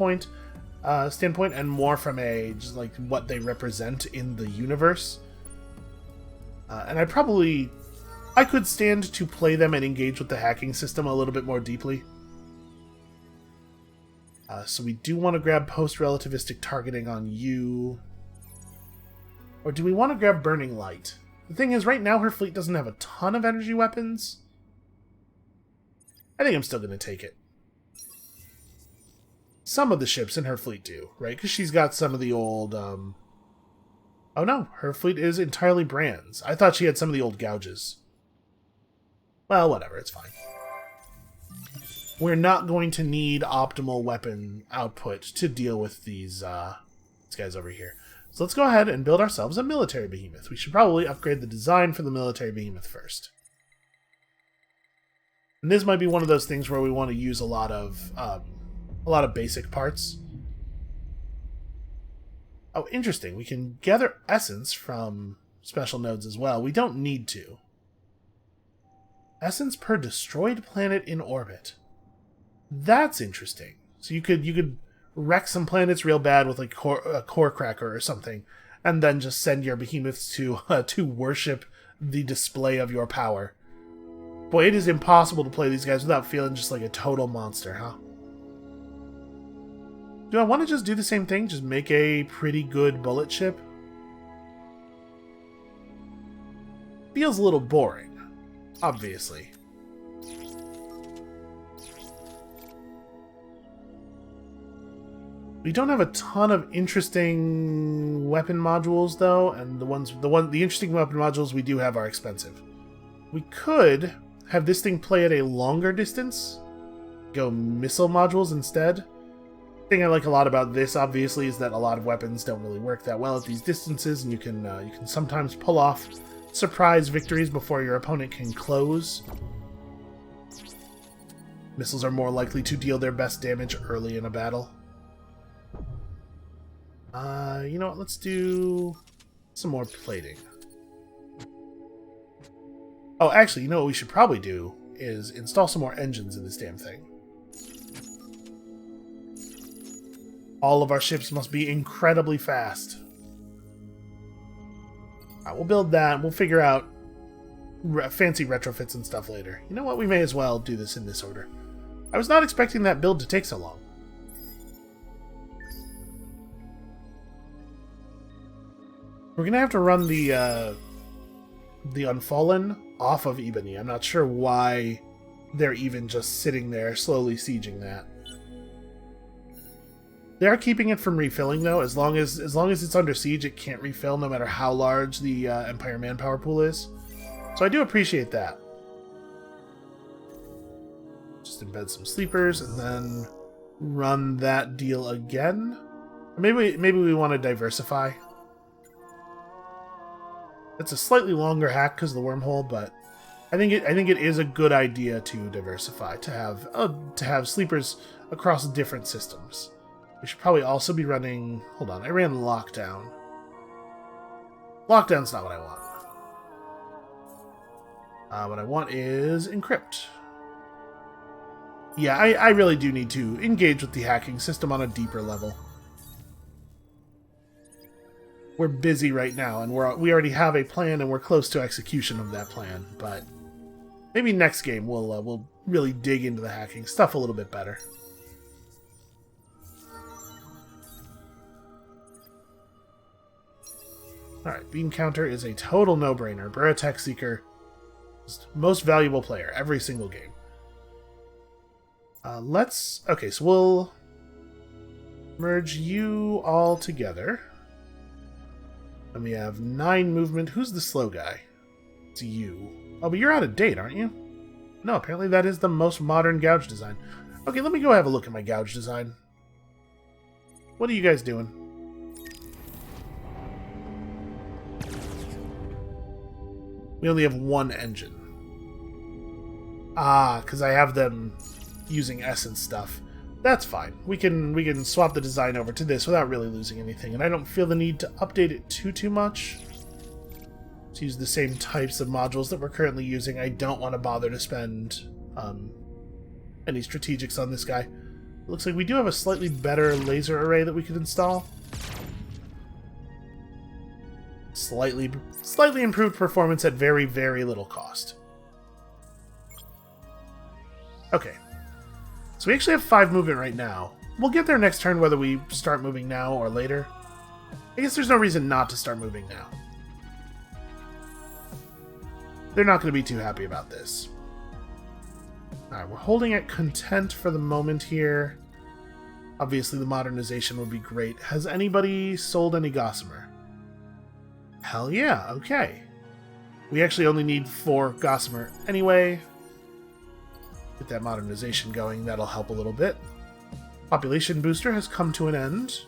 standpoint, and more from a just like what they represent in the universe. And I could stand to play them and engage with the hacking system a little bit more deeply. So we do want to grab post-relativistic targeting on you. Or do we want to grab Burning Light? The thing is, right now her fleet doesn't have a ton of energy weapons. I think I'm still going to take it. Some of the ships in her fleet do, right? Because she's got some of the old... Oh no, her fleet is entirely brands. I thought she had some of the old gouges. Well, whatever, it's fine. We're not going to need optimal weapon output to deal with these guys over here. So let's go ahead and build ourselves a military behemoth. We should probably upgrade the design for the military behemoth first. And this might be one of those things where we want to use a lot of basic parts. Oh, interesting. We can gather essence from special nodes as well. We don't need to. Essence per destroyed planet in orbit. That's interesting. So you could wreck some planets real bad with like a core cracker or something, and then just send your behemoths to worship the display of your power. Boy, it is impossible to play these guys without feeling just like a total monster, huh? Do I want to just do the same thing? Just make a pretty good bullet ship? Feels a little boring, obviously. We don't have a ton of interesting weapon modules though, and the interesting weapon modules we do have are expensive. We could have this thing play at a longer distance, go missile modules instead. The thing I like a lot about this, obviously, is that a lot of weapons don't really work that well at these distances, and you can sometimes pull off surprise victories before your opponent can close. Missiles are more likely to deal their best damage early in a battle. You know what? Let's do some more plating. Oh, actually, you know what we should probably do is install some more engines in this damn thing. All of our ships must be incredibly fast. Alright, we'll build that. We'll figure out fancy retrofits and stuff later. You know what? We may as well do this in this order. I was not expecting that build to take so long. We're going to have to run the Unfallen off of Ebony. I'm not sure why they're even just sitting there slowly sieging that. They are keeping it from refilling, though. As long as it's under siege, it can't refill, no matter how large the Empire manpower pool is. So I do appreciate that. Just embed some sleepers and then run that deal again. Maybe we want to diversify. It's a slightly longer hack because of the wormhole, but I think it is a good idea to diversify, to have sleepers across different systems. We should probably also be running... Hold on, I ran lockdown. Lockdown's not what I want. What I want is encrypt. Yeah, I really do need to engage with the hacking system on a deeper level. We're busy right now, and we already have a plan, and we're close to execution of that plan. But maybe next game we'll really dig into the hacking stuff a little bit better. Alright, Beam Counter is a total no-brainer. Burra Tech Seeker, most valuable player every single game. Okay, so we'll merge you all together. And we have 9 movement. Who's the slow guy? It's you. Oh, but you're out of date, aren't you? No, apparently that is the most modern gouge design. Okay, let me go have a look at my gouge design. What are you guys doing? We only have 1 engine. Ah, because I have them using essence stuff. That's fine. We can swap the design over to this without really losing anything, and I don't feel the need to update it too much. To use the same types of modules that we're currently using. I don't want to bother to spend any strategics on this guy. It looks like we do have a slightly better laser array that we could install. Slightly improved performance at very, very little cost. Okay. So we actually have 5 movement right now. We'll get there next turn whether we start moving now or later. I guess there's no reason not to start moving now. They're not going to be too happy about this. Alright, we're holding at content for the moment here. Obviously the modernization would be great. Has anybody sold any Gossamer? Hell yeah, okay. We actually only need 4 Gossamer anyway. Get that modernization going, that'll help a little bit. Population booster has come to an end.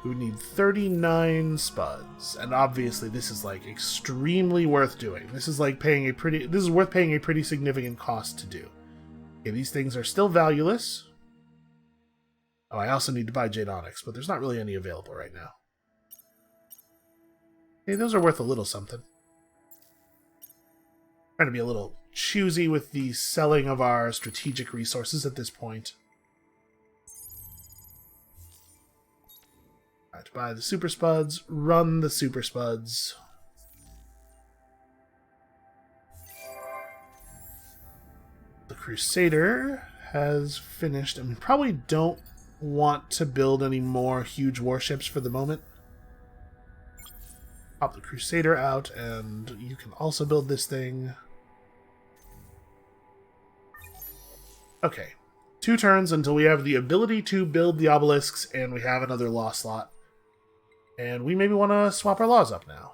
We would need 39 spuds, and obviously this is like extremely worth doing. This is worth paying a pretty significant cost to do. Okay, these things are still valueless. Oh, I also need to buy Jade Onyx, but there's not really any available right now. Okay, those are worth a little something. Trying to be a little choosy with the selling of our strategic resources at this point. Alright, buy the super spuds, run the super spuds. The Crusader has finished, and we probably don't want to build any more huge warships for the moment. Pop the Crusader out, and you can also build this thing. Okay. 2 turns until we have the ability to build the obelisks, and we have another law slot. And we maybe want to swap our laws up now.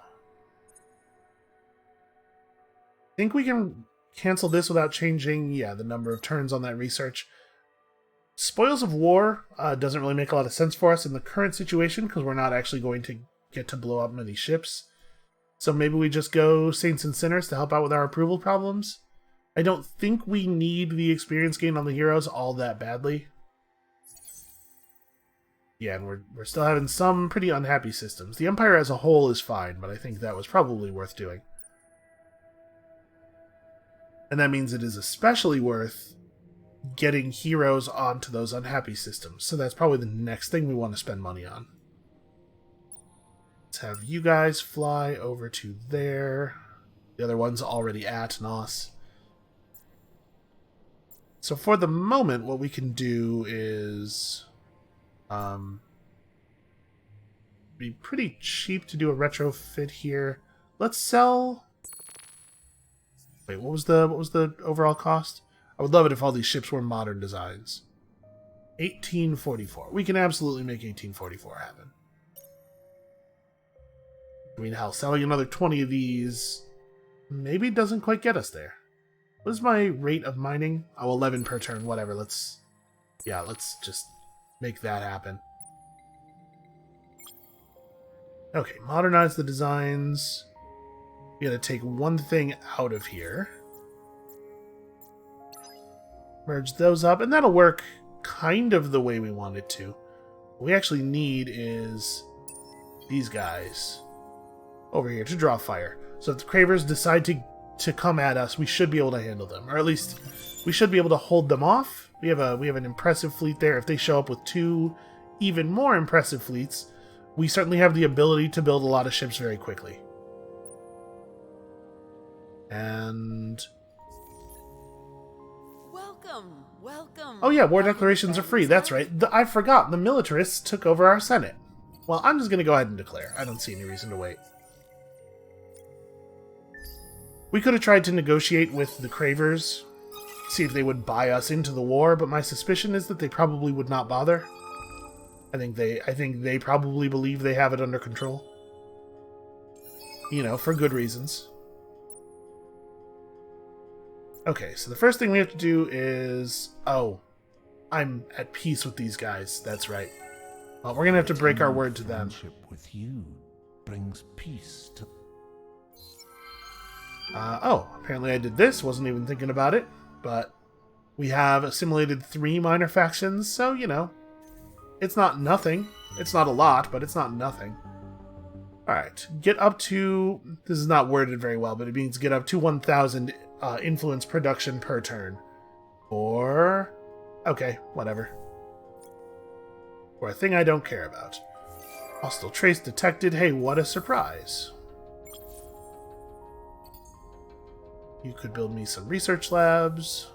I think we can cancel this without changing, the number of turns on that research. Spoils of War doesn't really make a lot of sense for us in the current situation, because we're not actually going to get to blow up many ships. So maybe we just go Saints and Sinners to help out with our approval problems. I don't think we need the experience gain on the heroes all that badly. Yeah, and we're still having some pretty unhappy systems. The Empire as a whole is fine, but I think that was probably worth doing. And that means it is especially worth getting heroes onto those unhappy systems. So that's probably the next thing we want to spend money on. Let's have you guys fly over to there. The other one's already at Nos. So for the moment, what we can do is be pretty cheap to do a retrofit here. Let's sell. Wait, what was the overall cost? I would love it if all these ships were modern designs. 1844. We can absolutely make 1844 happen. I mean, hell, selling another 20 of these maybe doesn't quite get us there. What is my rate of mining? Oh, 11 per turn, whatever. Let's just make that happen. Okay, modernize the designs. We gotta take one thing out of here. Merge those up, and that'll work kind of the way we want it to. What we actually need is these guys over here to draw fire. So if the Cravers decide to come at us, we should be able to handle them. Or at least we should be able to hold them off. We have an impressive fleet there. If they show up with two even more impressive fleets, we certainly have the ability to build a lot of ships very quickly. And welcome. Oh yeah, war declarations are free. That's right. I forgot. The militarists took over our Senate. Well, I'm just going to go ahead and declare. I don't see any reason to wait. We could have tried to negotiate with the Cravers, see if they would buy us into the war, but my suspicion is that they probably would not bother. I think they probably believe they have it under control. You know, for good reasons. Okay, so the first thing we have to do is... Oh, I'm at peace with these guys. That's right. Well, we're going to have to break our word to them. With you brings peace to... Oh, apparently I did this. Wasn't even thinking about it. But we have assimilated 3 minor factions, so, you know, it's not nothing. It's not a lot, but it's not nothing. Alright, get up to... This is not worded very well, but it means get up to 1,000 influence production per turn. Or... Okay, whatever. Or a thing I don't care about. Hostile trace detected. Hey, what a surprise. You could build me some research labs.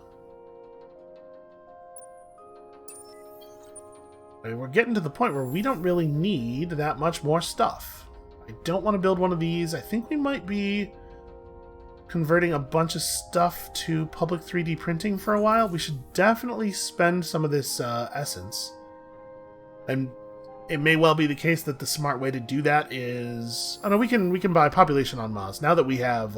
I mean, we're getting to the point where we don't really need that much more stuff. I don't want to build one of these. I think we might be converting a bunch of stuff to public 3D printing for a while. We should definitely spend some of this essence. And it may well be the case that the smart way to do that is... Oh no, we can buy population on Mars. Now that we have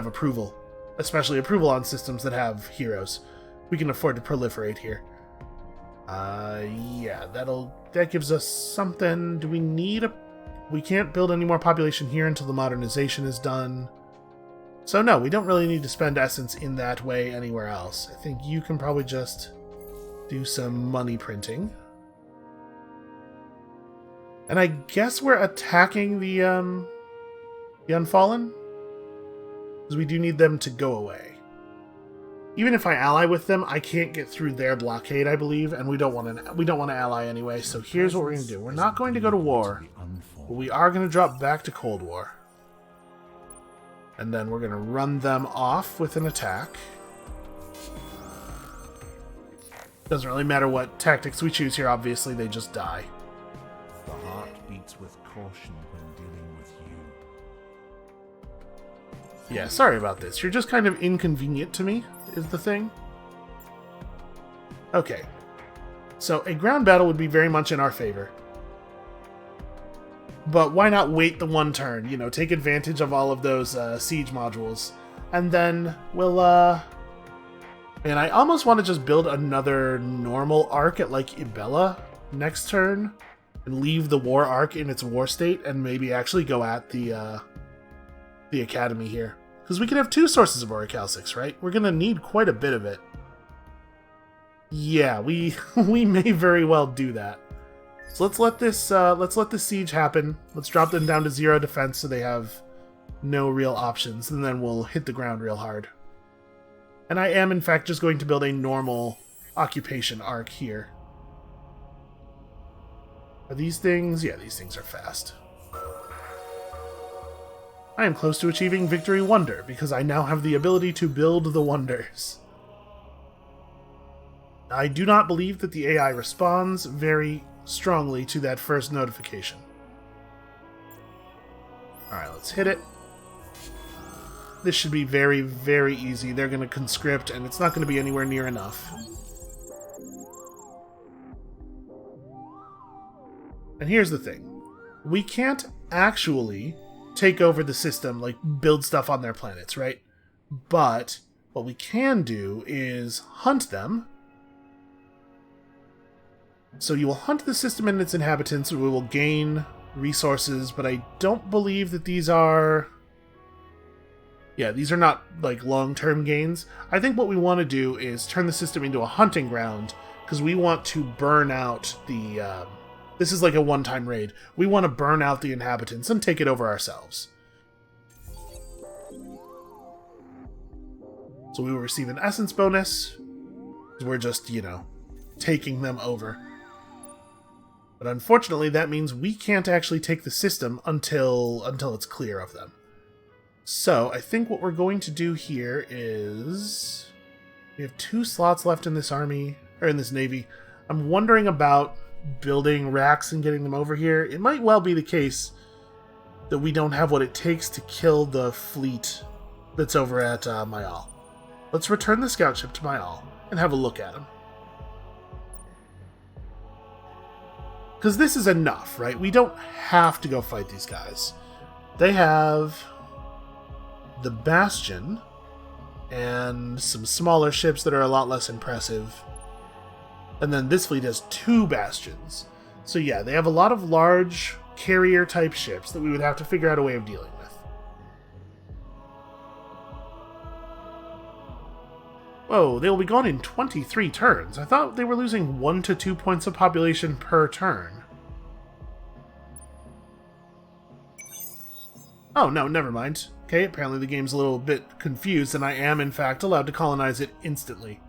approval. Especially approval on systems that have heroes. We can afford to proliferate here. Yeah, that gives us something. Do we need a... We can't build any more population here until the modernization is done. So no, we don't really need to spend essence in that way anywhere else. I think you can probably just do some money printing. And I guess we're attacking the Unfallen? Because we do need them to go away. Even if I ally with them, I can't get through their blockade, I believe, and we don't want to ally anyway. So here's what we're going to do. We're not going to go to war, but we are going to drop back to Cold War. And then we're going to run them off with an attack. Doesn't really matter what tactics we choose here, obviously, they just die. The heart beats with caution when dealing with you. Yeah, sorry about this. You're just kind of inconvenient to me, is the thing. Okay. So a ground battle would be very much in our favor. But why not wait the one turn? You know, take advantage of all of those siege modules. And then we'll, And I almost want to just build another normal arc at, like, Ibella next turn. And leave the war arc in its war state and maybe actually go at the academy here. Because we can have 2 sources of Orichalcix, right? We're going to need quite a bit of it. Yeah, we may very well do that. So let's let this siege happen. Let's drop them down to 0 defense so they have no real options, and then we'll hit the ground real hard. And I am, in fact, just going to build a normal occupation arc here. Are these things? Yeah, these things are fast. I am close to achieving Victory Wonder, because I now have the ability to build the wonders. I do not believe that the AI responds very strongly to that first notification. Alright, let's hit it. This should be very, very easy. They're going to conscript, and it's not going to be anywhere near enough. And here's the thing. We can't actually take over the system, like build stuff on their planets, right? But what we can do is hunt them. So you will hunt the system and its inhabitants. We will gain resources, but I don't believe that these are... Yeah, these are not, like, long-term gains. I think what we want to do is turn the system into a hunting ground, because we want to burn out the... This is like a one-time raid. We want to burn out the inhabitants and take it over ourselves. So we will receive an essence bonus. We're just, you know, taking them over. But unfortunately, that means we can't actually take the system until it's clear of them. So I think what we're going to do here is... We have 2 slots left in this army, or in this navy. I'm wondering about building racks and getting them over here. It might well be the case that we don't have what it takes to kill the fleet that's over at Mayal. Let's return the scout ship to Mayal and have a look at him. Because this is enough, right? We don't have to go fight these guys. They have the Bastion and some smaller ships that are a lot less impressive. And then this fleet has 2 Bastions. So yeah, they have a lot of large carrier-type ships that we would have to figure out a way of dealing with. Whoa, they will be gone in 23 turns. I thought they were losing 1 to 2 points of population per turn. Oh, no, never mind. Okay, apparently the game's a little bit confused, and I am, in fact, allowed to colonize it instantly.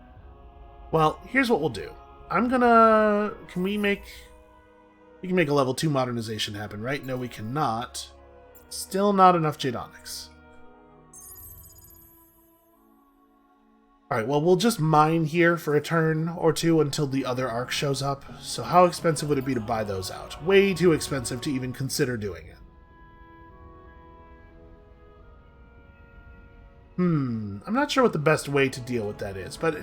Well, here's what we'll do. I'm gonna... We can make a level 2 modernization happen, right? No, we cannot. Still not enough Jadonics. Alright, well, we'll just mine here for a turn or 2 until the other arc shows up. So how expensive would it be to buy those out? Way too expensive to even consider doing it. I'm not sure what the best way to deal with that is, but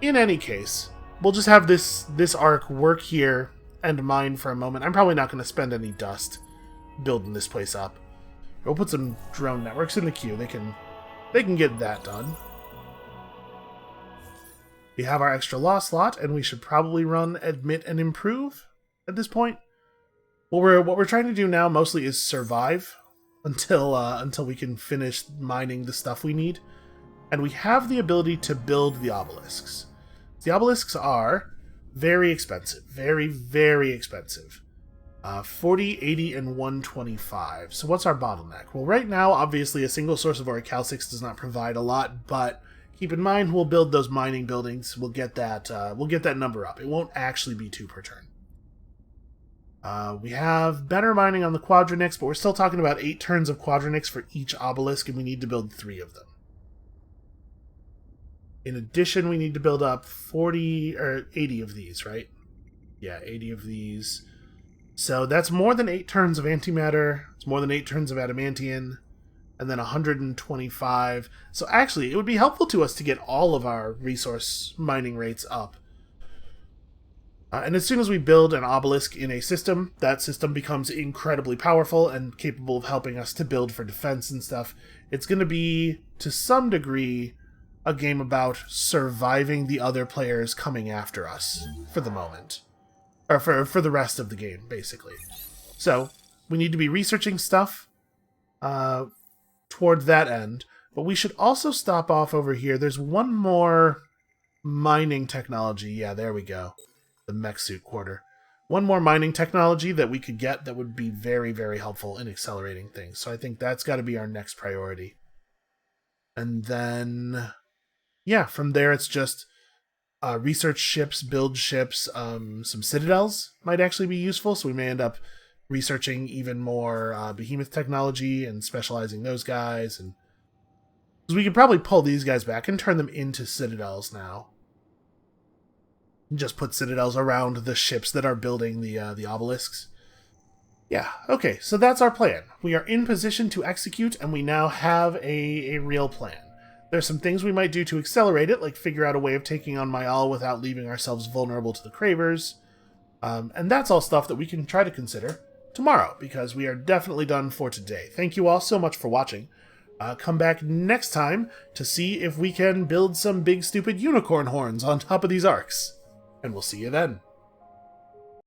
in any case, we'll just have this arc work here and mine for a moment. I'm probably not going to spend any dust building this place up. We'll put some drone networks in the queue. They can get that done. We have our extra law slot, and we should probably run Admit and Improve at this point. What we're trying to do now mostly is survive until we can finish mining the stuff we need. And we have the ability to build the obelisks. The obelisks are very expensive. Very, very expensive. 40, 80, and 125. So what's our bottleneck? Well, right now, obviously, a single source of Auricalcix does not provide a lot, but keep in mind, we'll build those mining buildings. We'll get that number up. It won't actually be 2 per turn. We have better mining on the Quadranix, but we're still talking about 8 turns of Quadranix for each obelisk, and we need to build 3 of them. In addition, we need to build up 40 or 80 of these, right? Yeah, 80 of these. So that's more than 8 turns of antimatter. It's more than 8 turns of adamantium. And then 125. So actually, it would be helpful to us to get all of our resource mining rates up. And as soon as we build an obelisk in a system, that system becomes incredibly powerful and capable of helping us to build for defense and stuff. It's going to be, to some degree, a game about surviving the other players coming after us for the moment. Or for the rest of the game, basically. So, we need to be researching stuff toward that end, but we should also stop off over here. There's one more mining technology. Yeah, there we go. The mech suit quarter. One more mining technology that we could get that would be very, very helpful in accelerating things. So I think that's got to be our next priority. And then, yeah, from there it's just research ships, build ships. Some citadels might actually be useful, so we may end up researching even more behemoth technology and specializing those guys. And because we could probably pull these guys back and turn them into citadels now. Just put citadels around the ships that are building the obelisks. Yeah, okay, so that's our plan. We are in position to execute, and we now have a real plan. There's some things we might do to accelerate it, like figure out a way of taking on Mayal without leaving ourselves vulnerable to the Cravers. And that's all stuff that we can try to consider tomorrow, because we are definitely done for today. Thank you all so much for watching. Come back next time to see if we can build some big stupid unicorn horns on top of these arcs. And we'll see you then.